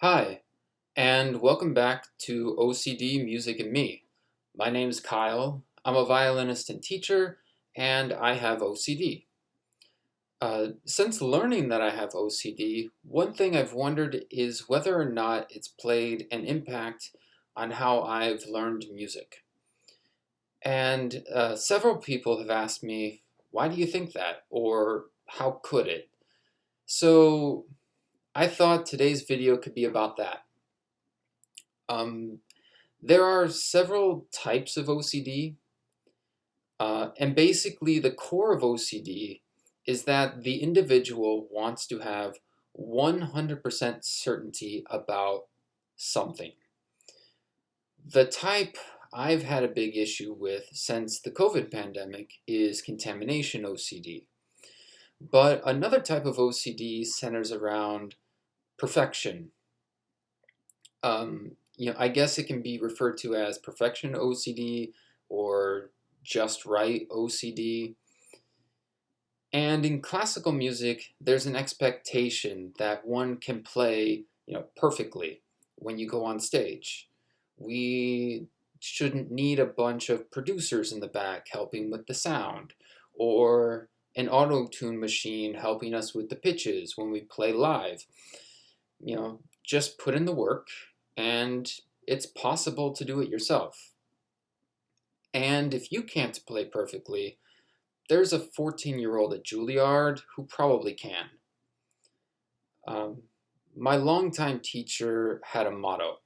Hi, and welcome back to OCD Music and Me. My name's Kyle. I'm a violinist and teacher, and I have OCD. Since learning that I have OCD, one thing I've wondered is whether or not it's played an impact on how I've learned music. And several people have asked me, why do you think that? Or how could it? So I thought today's video could be about that. Um, There are several types of OCD, and basically the core of OCD is that the individual wants to have 100% certainty about something. The type I've had a big issue with since the COVID pandemic is contamination OCD. But another type of OCD centers around perfection. I guess it can be referred to as perfection OCD or just right OCD. And in classical music, there's an expectation that one can play, perfectly when you go on stage. We shouldn't need a bunch of producers in the back helping with the sound, or an auto-tune machine helping us with the pitches when we play live. Just put in the work, and it's possible to do it yourself. And if you can't play perfectly, there's a 14-year-old at Juilliard who probably can. Um, my longtime teacher had a motto,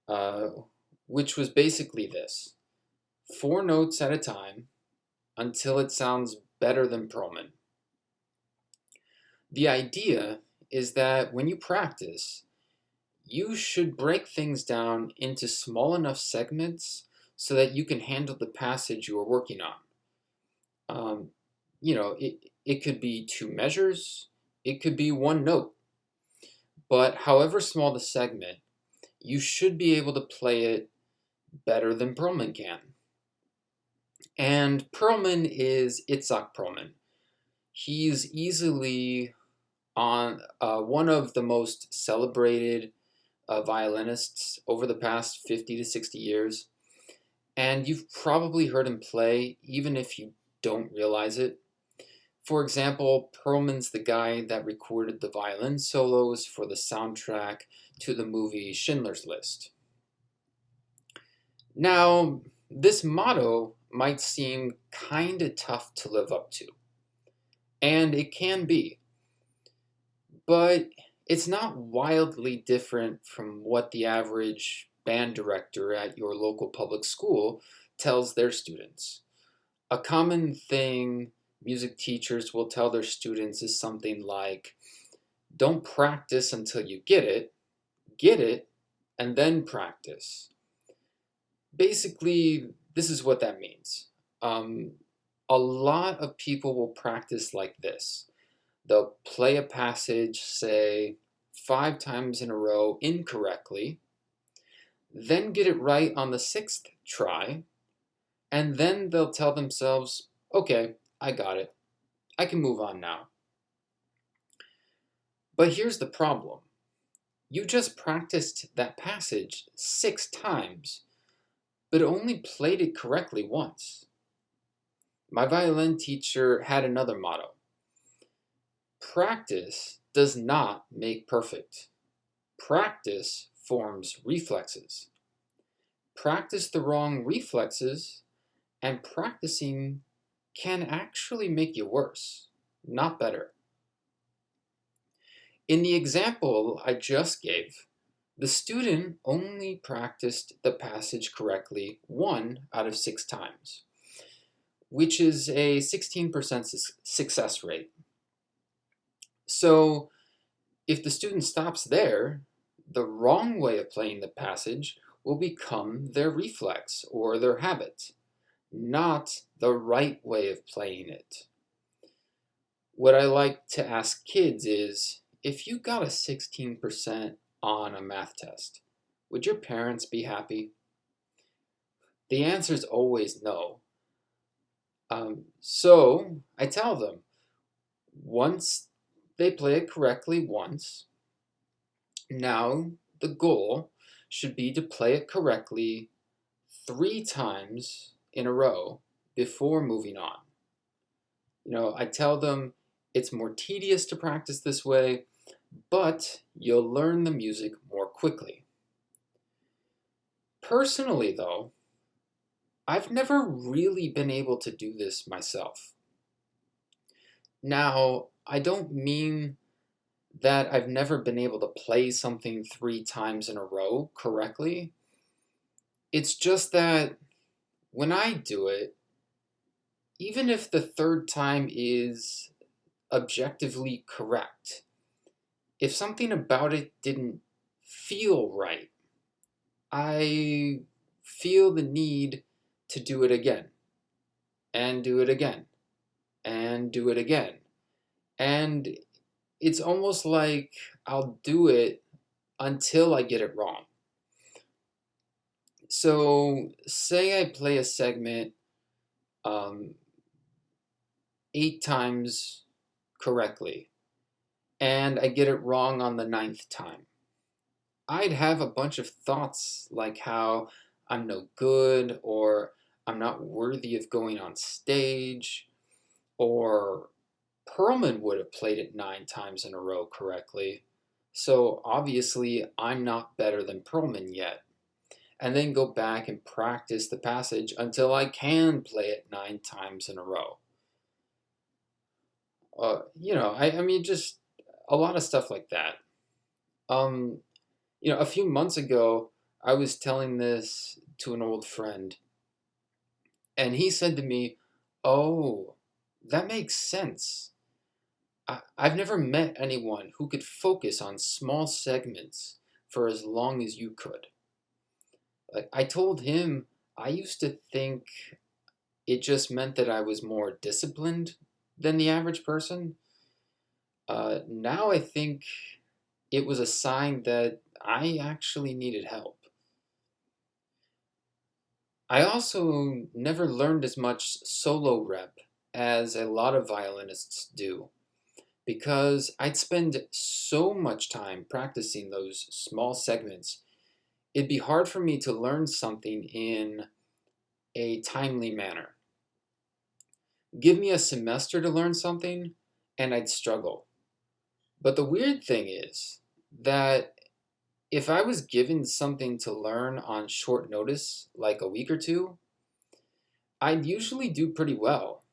uh, which was basically this: 4 notes at a time until it sounds better than Perlman. The idea is that when you practice, you should break things down into small enough segments so that you can handle the passage you are working on. Um, it could be 2 measures, it could be 1 note, but however small the segment, you should be able to play it better than Perlman can. And Perlman is Itzhak Perlman. He's easily on one of the most celebrated violinists over the past 50 to 60 years. And you've probably heard him play, even if you don't realize it. For example, Perlman's the guy that recorded the violin solos for the soundtrack to the movie Schindler's List. Now, this motto might seem kinda tough to live up to, and it can be, but it's not wildly different from what the average band director at your local public school tells their students. A common thing music teachers will tell their students is something like, don't practice until you get it, and then practice. Basically, this is what that means. Um, a lot of people will practice like this. They'll play a passage, say, 5 times in a row incorrectly, then get it right on the 6th try, and then they'll tell themselves, okay, I got it. I can move on now. But here's the problem. You just practiced that passage 6 times, but only played it correctly once. My violin teacher had another motto. Practice does not make perfect. Practice forms reflexes. Practice the wrong reflexes, and practicing can actually make you worse, not better. In the example I just gave, the student only practiced the passage correctly 1 out of 6 times, which is a 16% success rate. So if the student stops there, the wrong way of playing the passage will become their reflex or their habit, not the right way of playing it. What I like to ask kids is, if you got a 16% on a math test, would your parents be happy? The answer is always no. So I tell them, once they play it correctly once, Now, the goal should be to play it correctly 3 times in a row before moving on. I tell them it's more tedious to practice this way, but you'll learn the music more quickly. Personally, though, I've never really been able to do this myself. Now, I don't mean that I've never been able to play something 3 times in a row correctly. It's just that when I do it, even if the third time is objectively correct, if something about it didn't feel right, I feel the need to do it again, and do it again, and do it again. And it's almost like I'll do it until I get it wrong. So, say I play a segment um, 8 times correctly, and I get it wrong on the 9th time. I'd have a bunch of thoughts like how I'm no good, or I'm not worthy of going on stage, or Perlman would have played it 9 times in a row correctly, so obviously I'm not better than Perlman yet. And then go back and practice the passage until I can play it 9 times in a row. I mean, just a lot of stuff like that. Um, a few months ago, I was telling this to an old friend, and he said to me, "Oh, that makes sense. I've never met anyone who could focus on small segments for as long as you could." Like, I told him I used to think it just meant that I was more disciplined than the average person. Now I think it was a sign that I actually needed help. I also never learned as much solo rep as a lot of violinists do because I'd spend so much time practicing those small segments. It'd be hard for me to learn something in a timely manner. Give me a semester to learn something, and I'd struggle. But the weird thing is that if I was given something to learn on short notice, like a week or two, I'd usually do pretty well.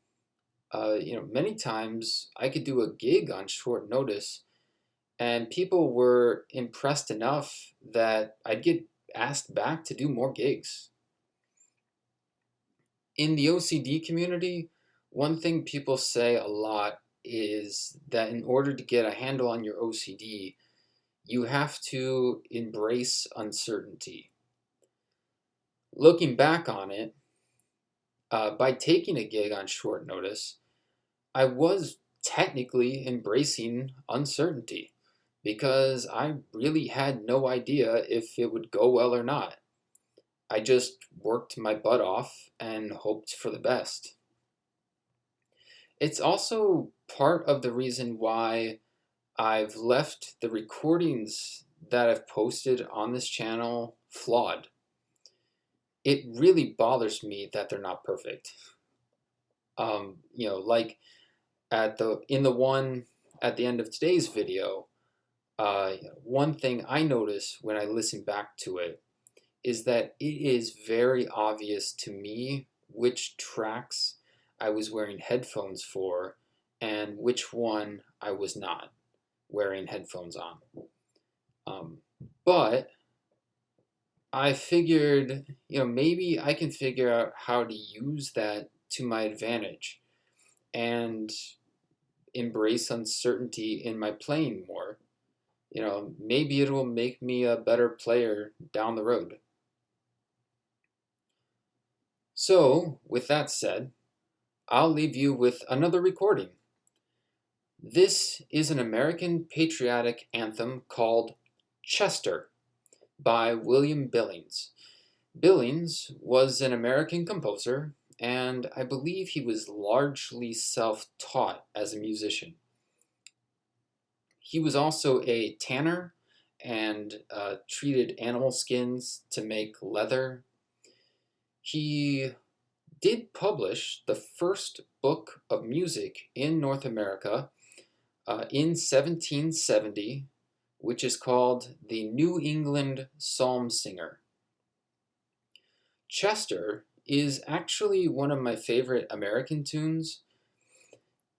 Many times I could do a gig on short notice, and people were impressed enough that I'd get asked back to do more gigs. In the OCD community, one thing people say a lot is that in order to get a handle on your OCD, you have to embrace uncertainty. Looking back on it, by taking a gig on short notice, I was technically embracing uncertainty because I really had no idea if it would go well or not. I just worked my butt off and hoped for the best. It's also part of the reason why I've left the recordings that I've posted on this channel flawed. It really bothers me that they're not perfect. Like in the one at the end of today's video, one thing I notice when I listen back to it is that it is very obvious to me which tracks I was wearing headphones for and which one I was not wearing headphones on. But I figured, maybe I can figure out how to use that to my advantage and embrace uncertainty in my playing more. Maybe it will make me a better player down the road. So, with that said, I'll leave you with another recording. This is an American patriotic anthem called Chester by William Billings. Billings was an American composer, and I believe he was largely self-taught as a musician. He was also a tanner and treated animal skins to make leather. He did publish the first book of music in North America in 1770, which is called the New England Psalm Singer. Chester is actually one of my favorite American tunes.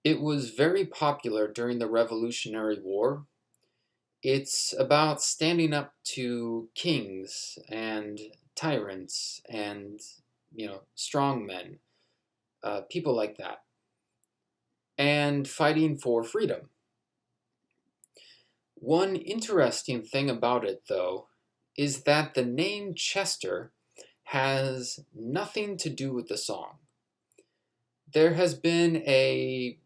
It was very popular during the Revolutionary War. It's about standing up to kings and tyrants and, strong men, people like that, and fighting for freedom. One interesting thing about it, though, is that the name Chester has nothing to do with the song. There has been a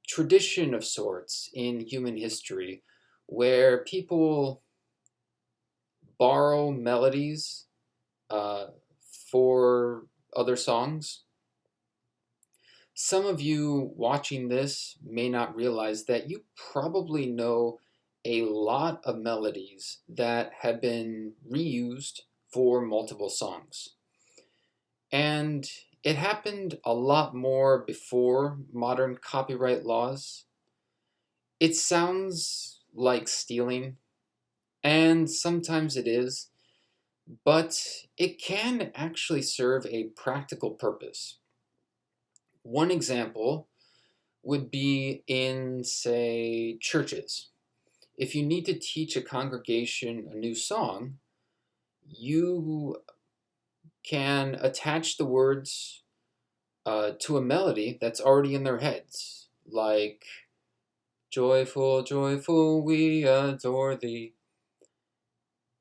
tradition of sorts in human history where people borrow melodies for other songs. Some of you watching this may not realize that you probably know a lot of melodies that have been reused for multiple songs. And it happened a lot more before modern copyright laws. It sounds like stealing, and sometimes it is, but it can actually serve a practical purpose. One example would be in, say, churches. If you need to teach a congregation a new song, you can attach the words to a melody that's already in their heads, like, joyful, joyful, we adore thee.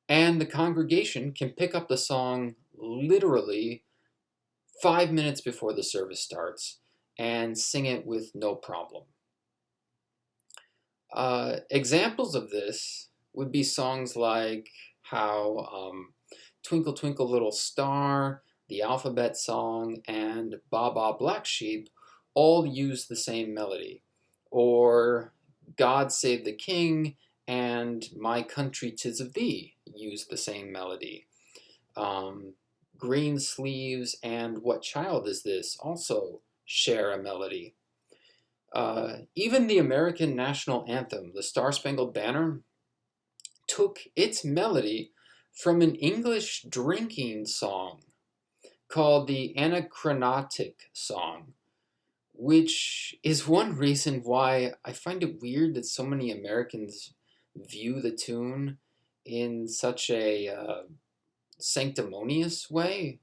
And the congregation can pick up the song literally 5 minutes before the service starts and sing it with no problem. Examples of this would be songs like how Twinkle Twinkle Little Star, the Alphabet Song, and Baa Baa Black Sheep all use the same melody. Or God Save the King and My Country 'Tis of Thee use the same melody. Green Sleeves and What Child Is This also share a melody. Even the American national anthem, the Star Spangled Banner, took its melody from an English drinking song called the Anachronatic Song, which is one reason why I find it weird that so many Americans view the tune in such a sanctimonious way.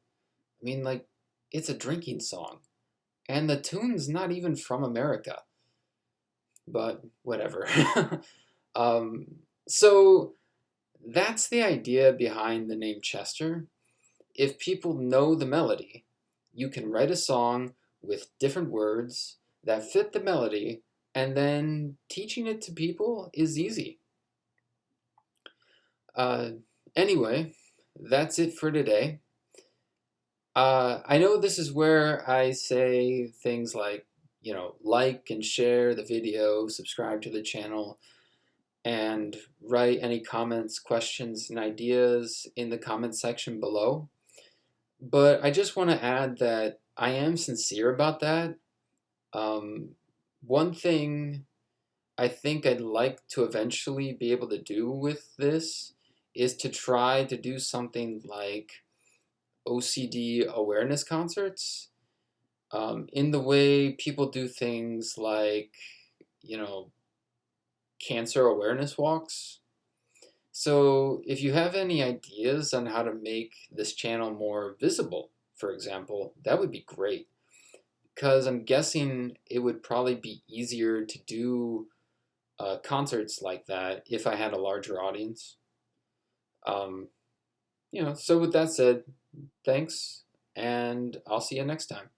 I mean, like, it's a drinking song, and the tune's not even from America. But whatever. So that's the idea behind the name Chester. If people know the melody, you can write a song with different words that fit the melody, and then teaching it to people is easy. Anyway, that's it for today. I know this is where I say things like, like and share the video, subscribe to the channel, and write any comments, questions, and ideas in the comment section below. But I just want to add that I am sincere about that. One thing I think I'd like to eventually be able to do with this is to try to do something like OCD awareness concerts, in the way people do things like, cancer awareness walks. So if you have any ideas on how to make this channel more visible, for example, that would be great. Because I'm guessing it would probably be easier to do concerts like that if I had a larger audience. So with that said, thanks, and I'll see you next time.